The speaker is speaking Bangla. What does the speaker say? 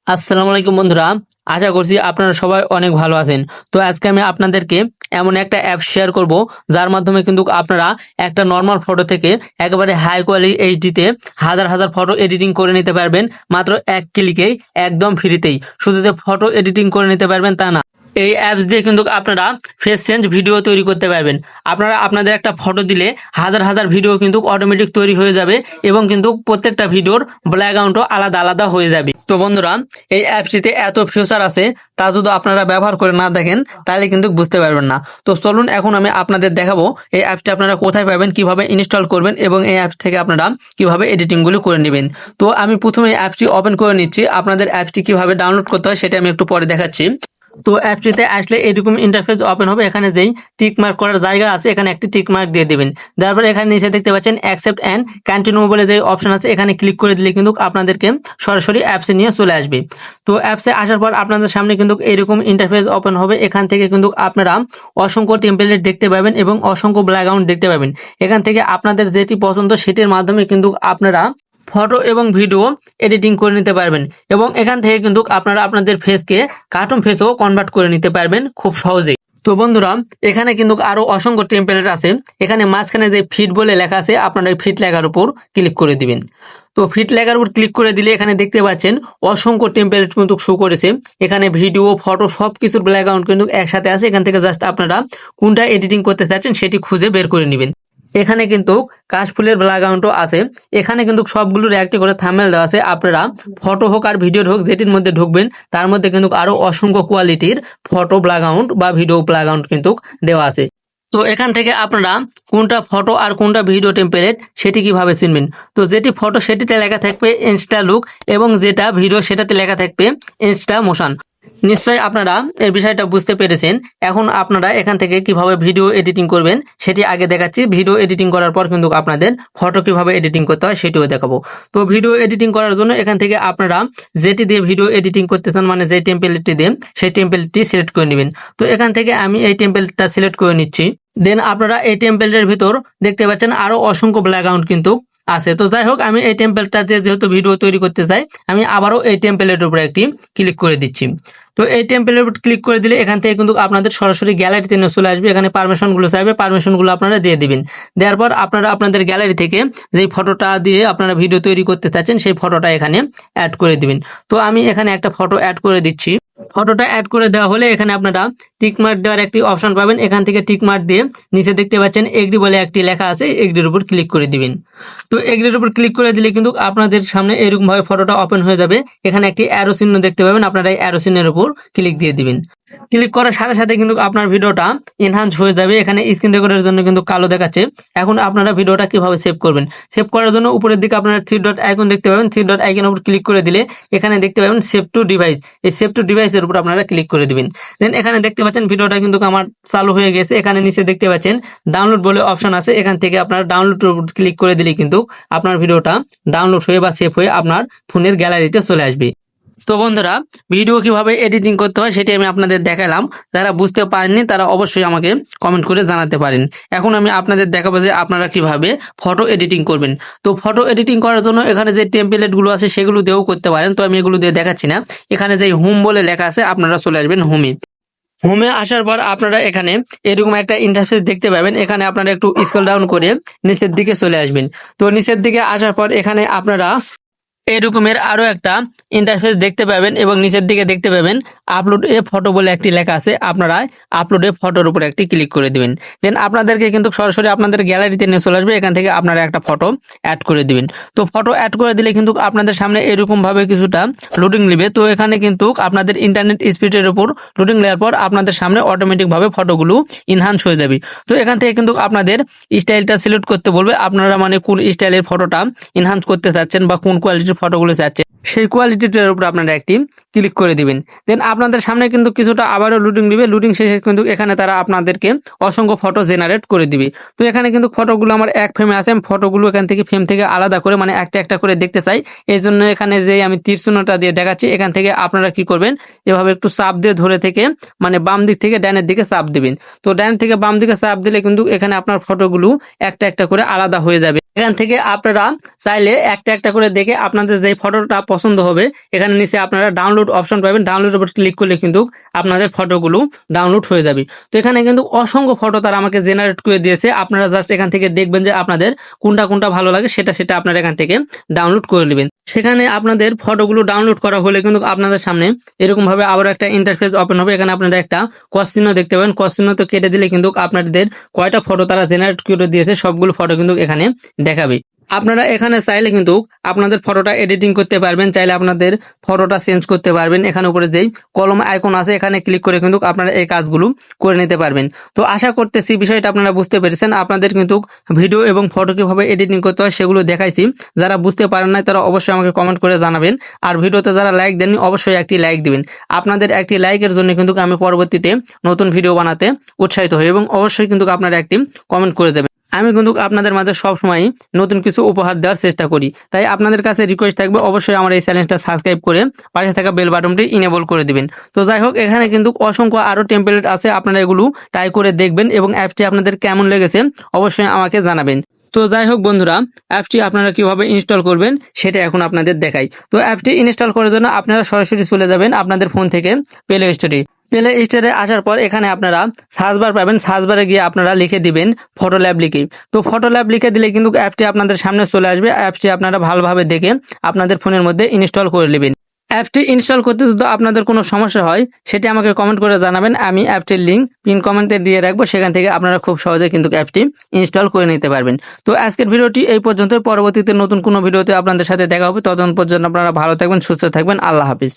আসসালামু আলাইকুম বন্ধুরা। আশা করছি আপনারা সবাই অনেক ভালো আছেন। তো আজকে আমি আপনাদেরকে এমন একটা অ্যাপ শেয়ার করব যার মাধ্যমে কিন্তু আপনারা একটা নর্মাল ফটো থেকে একেবারে হাই কোয়ালিটি এইচডিতে হাজার হাজার ফটো এডিটিং করে নিতে পারবেন মাত্র এক ক্লিকেই, একদম ফ্রিতেই। শুধু যে ফটো এডিটিং করে নিতে পারবেন তা না, এই অ্যাপস দিয়ে কিন্তু আপনারা ফেস চেঞ্জ ভিডিও তৈরি করতে পারবেন। আপনারা আপনাদের একটা ফটো দিলে হাজার হাজার ভিডিও কিন্তু অটোমেটিক তৈরি হয়ে যাবে এবং কিন্তু প্রত্যেকটা ভিডিওর ব্যাকগ্রাউন্ডও আলাদা আলাদা হয়ে যাবে। তো বন্ধুরা, এই অ্যাপসটিতে এত ফিচার আছে, তা যদি আপনারা ব্যবহার করে না দেখেন তাহলে কিন্তু বুঝতে পারবেন না। তো চলুন এখন আমি আপনাদের দেখাবো এই অ্যাপসটি আপনারা কোথায় পাবেন, কিভাবে ইনস্টল করবেন এবং এই অ্যাপস থেকে আপনারা কিভাবে এডিটিংগুলো করে নেবেন। তো আমি প্রথমে অ্যাপসটি ওপেন করে নিচ্ছি। আপনাদের অ্যাপসটি কিভাবে ডাউনলোড করতে হয় সেটা আমি একটু পরে দেখাচ্ছি। তো অ্যাপটিতে আসলে এরকম ইন্টারফেস ওপেন হবে। এখানে যেই টিক মার্ক করার জায়গা আছে এখানে একটি টিক মার্ক দিয়ে দিবেন। তারপরে এখানে নিচে দেখতে পাচ্ছেন অ্যাকসেপ্ট অ্যান্ড কন্টিনিউ বলে যে অপশন আছে, এখানে ক্লিক করে দিলে কিন্তু আপনাদেরকে সরাসরি অ্যাপসে নিয়ে চলে আসবে। তো অ্যাপসে আসার পর আপনাদের সামনে কিন্তু এরকম ইন্টারফেস ওপেন হবে। এখান থেকে কিন্তু আপনারা অসংখ্য টেমপ্লেট দেখতে পাবেন এবং অসংখ্য ব্যাকগ্রাউন্ড দেখতে পাবেন। এখান থেকে আপনাদের যেটি পছন্দ সেটির মাধ্যমে কিন্তু আপনারা ফটো এবং ভিডিও এডিটিং করে নিতে পারবেন এবং এখান থেকে কিন্তু আপনারা আপনাদের ফেসকে কার্টুন ফেসও কনভার্ট করে নিতে পারবেন খুব সহজেই। তো বন্ধুরা, এখানে কিন্তু আরো অসংখ্য টেমপ্লেট আছে। এখানে মাঝখানে যে ফিট বলে লেখা আছে, আপনারা এই ফিট লেখার উপর ক্লিক করে দিবেন। তো ফিট লেখার উপর ক্লিক করে দিলে এখানে দেখতে পাচ্ছেন অসংখ্য টেমপ্লেট কিন্তু শো করেছে। এখানে ভিডিও, ফটো সবকিছুর ব্যাকগ্রাউন্ড কিন্তু একসাথে আছে। এখান থেকে জাস্ট আপনারা কোনটা এডিটিং করতে চাচ্ছেন সেটি খুঁজে বের করে নেবেন। এখানে কিন্তু কাশফুলের ব্যাকগ্রাউন্ডও আছে। এখানে কিন্তু সবগুলোর একটি করে থাম্বনেল দেওয়া আছে। আপনারা ফটো হোক আর ভিডিও হোক যেটির মধ্যে ঢুকবেন তার মধ্যে কিন্তু আরো অসংখ্য কোয়ালিটির ফটো ব্যাকগ্রাউন্ড বা ভিডিও ব্যাকগ্রাউন্ড কিন্তু দেওয়া আছে। তো এখান থেকে আপনারা কোনটা ফটো আর কোনটা ভিডিও টেমপ্লেট সেটি কিভাবে চিনবেন। তো যেটি ফটো সেটিতে লেখা থাকবে ইনস্টা লুক এবং যেটা ভিডিও সেটাতে লেখা থাকবে ইনস্টা মোশন। নিশ্চয়ই আপনারা এই বিষয়টা বুঝতে পেরেছেন। এখন আপনারা এখান থেকে কিভাবে ভিডিও এডিটিং করবেন সেটি আগে দেখাচ্ছি। ভিডিও এডিটিং করার পর কিন্তু আপনাদের ফটো কিভাবে এডিটিং করতে হয় সেটিও দেখাবো। তো ভিডিও এডিটিং করার জন্য এখান থেকে আপনারা যেটি দিয়ে ভিডিও এডিটিং করতে চান, মানে যে টেমপ্লেটটি দিয়ে, সেই টেমপ্লেটটি সিলেক্ট করে নেবেন। তো এখান থেকে আমি এই টেমপ্লেটটা সিলেক্ট করে নিচ্ছি। দেন আপনারা এই টেমপ্লেটের ভিতর দেখতে পাচ্ছেন আরো অসংখ্য ব্যাকগ্রাউন্ড কিন্তু আছে। তো যাই হোক, আমি এই টেমপ্লেটটা দিয়ে যেহেতু ভিডিও তৈরি করতে চাই, আমি আবারও এই টেমপ্লেটের উপরে একটি ক্লিক করে দিচ্ছি। তো এই টেমপ্লেটের উপর ক্লিক করে দিলে এখান থেকে কিন্তু আপনাদের সরাসরি গ্যালারিতে নিয়ে চলে আসবে। এখানে পারমিশনগুলো চাইবে, পারমিশনগুলো আপনারা দিয়ে দিবেন। দেওয়ার পর আপনারা আপনাদের গ্যালারি থেকে যেই ফটোটা দিয়ে আপনারা ভিডিও তৈরি করতে চাচ্ছেন সেই ফটোটা এখানে অ্যাড করে দিবেন। তো আমি এখানে একটা ফটো অ্যাড করে দিচ্ছি। ফটোটা অ্যাড করে দেওয়া হলে এখানে আপনারা টিক মার্ক দেওয়ার একটি অপশন পাবেন। এখান থেকে টিক মার্ক দিয়ে নিচে দেখতে পাচ্ছেন এগ্রি বলে একটি লেখা আছে, এগ্রির উপর ক্লিক করে দিবেন। তো এগ্রির উপর ক্লিক করে দিলে কিন্তু আপনাদের সামনে এরকম ভাবে ফটোটা ওপেন হয়ে যাবে। এখানে একটি অ্যারো চিহ্ন দেখতে পাবেন, আপনারা এই অ্যারো চিহ্নের উপর ক্লিক দিয়ে দিবেন। ক্লিক করার সাথে সাথে কিন্তু আপনার ভিডিওটা এনহান্স হয়ে যাবে। এখানে স্ক্রিন রেকর্ডের জন্য কিন্তু কালো দেখাচ্ছে। এখন আপনারা ভিডিওটা কিভাবে সেভ করবেন, সেভ করার জন্য উপরের দিকে আপনারা থ্রি ডট আইকন দেখতে পাবেন। থ্রি ডট আইকনের উপর ক্লিক করে দিলে এখানে দেখতে পাবেন সেভ টু ডিভাইস। এই সেভ টু ডিভাইসের উপর আপনারা ক্লিক করে দিবেন। দেন এখানে দেখতে পাচ্ছেন ভিডিওটা কিন্তু আমার চালু হয়ে গেছে। এখানে নিচে দেখতে পাচ্ছেন ডাউনলোড বলে অপশন আছে। এখান থেকে আপনারা ডাউনলোডের উপর ক্লিক করে দিলে কিন্তু আপনার ভিডিওটা ডাউনলোড হয়ে বা সেভ হয়ে আপনার ফোনের গ্যালারিতে চলে আসবে। তো বন্ধুরা, ভিডিও কিভাবে এডিটিং করতে হয় সেটি আমি আপনাদের দেখালাম। যারা বুঝতে পারেননি তারা অবশ্যই আমাকে কমেন্ট করে জানাতে পারেন। এখন আমি আপনাদের দেখাবো যে আপনারা কিভাবে ফটো এডিটিং করবেন। তো ফটো এডিটিং করার জন্য এখানে যে টেমপ্লেট গুলো আছে সেগুলো দিয়েও করতে পারেন। তো আমি এগুলো দিয়ে দেখাচ্ছি না। এখানে যে হোম বলে লেখা আছে আপনারা চলে আসবেন হোমে। হোমে আসার পর আপনারা এখানে এরকম একটা ইন্টারফেস দেখতে পাবেন। এখানে আপনারা একটু স্ক্রল ডাউন করে নিচের দিকে চলে আসবেন। তো নিচের দিকে আসার পর এখানে আপনারা এরকমের আরো একটা ইন্টারফেস দেখতে পাবেন এবং নিচের দিকে দেখতে পাবেন আপলোড এ ফটো বলে একটি লেখা আছে। আপনারা আপলোড এ ফটোর উপর একটি ক্লিক করে দিবেন। দেন আপনাদেরকে কিন্তু সরাসরি আপনাদের গ্যালারিতে নিয়ে চলে আসবে। এখান থেকে আপনারা একটা ফটো অ্যাড করে দিবেন। তো ফটো অ্যাড করে দিলে কিন্তু আপনাদের সামনে এরকম ভাবে কিছুটা লোডিং নেবে। তো এখানে কিন্তু আপনাদের ইন্টারনেট স্পিডের উপর লোডিং নেওয়ার পর আপনাদের সামনে অটোমেটিক ভাবে ফটোগুলো ইনহান্স হয়ে যাবে। তো এখান থেকে কিন্তু আপনাদের স্টাইলটা সিলেক্ট করতে বলবে। আপনারা মানে কোন স্টাইলের ফটোটা ইনহান্স করতে চাচ্ছেন বা কোন কোয়ালিটির ফটোগুলো চাচ্ছেন সেই কোয়ালিটিটার উপর আপনারা একটি ক্লিক করে দিবেন। দেন আপনাদের সামনে কিন্তু কিছুটা আবারও লুডিং দিবে। লুডিং শেষে কিন্তু এখানে তারা আপনাদেরকে অসংখ্য ফটো জেনারেট করে দিবে। তো এখানে কিন্তু ফটোগুলো আমার এক ফ্রেমে আছে। ফটোগুলো এখান থেকে ফ্রেম থেকে আলাদা করে মানে একটা একটা করে দেখতে চাই। এই জন্য এখানে যে আমি তীর চিহ্নটা দিয়ে দেখাচ্ছি, এখান থেকে আপনারা কি করবেন, এভাবে একটু চাপ দিয়ে ধরে থেকে মানে বাম দিক থেকে ডানের দিকে চাপ দিবেন। তো ডান থেকে বাম দিকে চাপ দিলে কিন্তু এখানে আপনার ফটোগুলো একটা একটা করে আলাদা হয়ে যাবে। এখান থেকে আপনারা চাইলে একটা একটা করে দেখে আপনাদের যে ফটোটা পছন্দ হবে এখানে নিচে আপনারা ডাউনলোড অপশন পাবেন, ডাউনলোড উপর ক্লিক করলে কিন্তু আপনাদের ফটোগুলো ডাউনলোড হয়ে যাবে। তো এখানে কিন্তু অসংখ্য ফটো তারা আমাকে জেনারেট করে দিয়েছে, আপনারা জাস্ট এখান থেকে দেখবেন যে আপনাদের কোনটা কোনটা ভালো লাগে সেটা আপনারা এখান থেকে ডাউনলোড করে নেবেন। সেখানে আপনাদের ফটোগুলো ডাউনলোড করা হলে কিন্তু আপনাদের সামনে এরকম ভাবে আবার একটা ইন্টারফেস ওপেন হবে। এখানে আপনারা একটা ক্রস চিহ্ন দেখতে পাবেন, ক্রস চিহ্ন তো কেটে দিলে কিন্তু আপনাদের কয়টা ফটো তারা জেনারেট করে দিয়েছে সবগুলো ফটো কিন্তু এখানে দেখাবে। আপনারা এখানে চাইলে কিন্তু আপনাদের ফটোটা এডিটিং করতে পারবেন, চাইলে আপনাদের ফটোটা চেঞ্জ করতে পারবেন। এখানে উপরে যেই কলম আইকন আছে এখানে ক্লিক করে কিন্তু আপনারা এই কাজগুলো করে নিতে পারবেন। তো আশা করতেছি বিষয়টা আপনারা বুঝতে পেরেছেন। আপনাদের কিন্তু ভিডিও এবং ফটো কিভাবে এডিটিং করতে হয় সেগুলো দেখাইছি, যারা বুঝতে পারেন না তারা অবশ্যই আমাকে কমেন্ট করে জানাবেন। আর ভিডিওতে যারা লাইক দেননি অবশ্যই একটি লাইক দিবেন, আপনাদের একটি লাইকের জন্য কিন্তু আমি পরবর্তীতে নতুন ভিডিও বানাতে উৎসাহিত হই। এবং অবশ্যই কিন্তু আপনারা একটি কমেন্ট করে দেবেন, আমি কিন্তু আপনাদের মাঝে সবসময় নতুন কিছু উপহার দেওয়ার চেষ্টা করি। তাই আপনাদের কাছে রিকোয়েস্ট থাকবে অবশ্যই আমার এই চ্যানেলটা সাবস্ক্রাইব করে পাশে থাকা বেল বাটনটি ইনেবল করে দিবেন। তো যাই হোক, এখানে কিন্তু অসংখ্য আরও টেমপ্লেট আছে, আপনারা এগুলো ট্রাই করে দেখবেন এবং অ্যাপটি আপনাদের কেমন লেগেছে অবশ্যই আমাকে জানাবেন। তো যাই হোক বন্ধুরা, অ্যাপটি আপনারা কিভাবে ইনস্টল করবেন সেটা এখন আপনাদের দেখাই। তো অ্যাপটি ইনস্টল করার জন্য আপনারা সরাসরি চলে যাবেন আপনাদের ফোন থেকে প্লে স্টোরে। প্লে স্টোরে আসার পর এখানে আপনারা সার্চ বার পাবেন, সার্চ বারে গিয়ে আপনারা লিখে দিবেন ফটো ল্যাব লিখে। তো ফটো ল্যাব লিখে দিলে কিন্তু অ্যাপটি আপনাদের সামনে চলে আসবে। অ্যাপটি আপনারা ভালোভাবে দেখে আপনাদের ফোনের মধ্যে ইনস্টল করে নেবেন। অ্যাপটি ইনস্টল করতে যদি আপনাদের কোনো সমস্যা হয় সেটি আমাকে কমেন্ট করে জানাবেন, আমি অ্যাপটির লিঙ্ক পিন কমেন্টে দিয়ে রাখবো, সেখান থেকে আপনারা খুব সহজে কিন্তু অ্যাপটি ইনস্টল করে নিতে পারবেন। তো আজকের ভিডিওটি এই পর্যন্ত, পরবর্তীতে নতুন কোনো ভিডিওতে আপনাদের সাথে দেখা হবে। ততক্ষণ পর্যন্ত আপনারা ভালো থাকবেন, সুস্থ থাকবেন, আল্লাহ হাফিজ।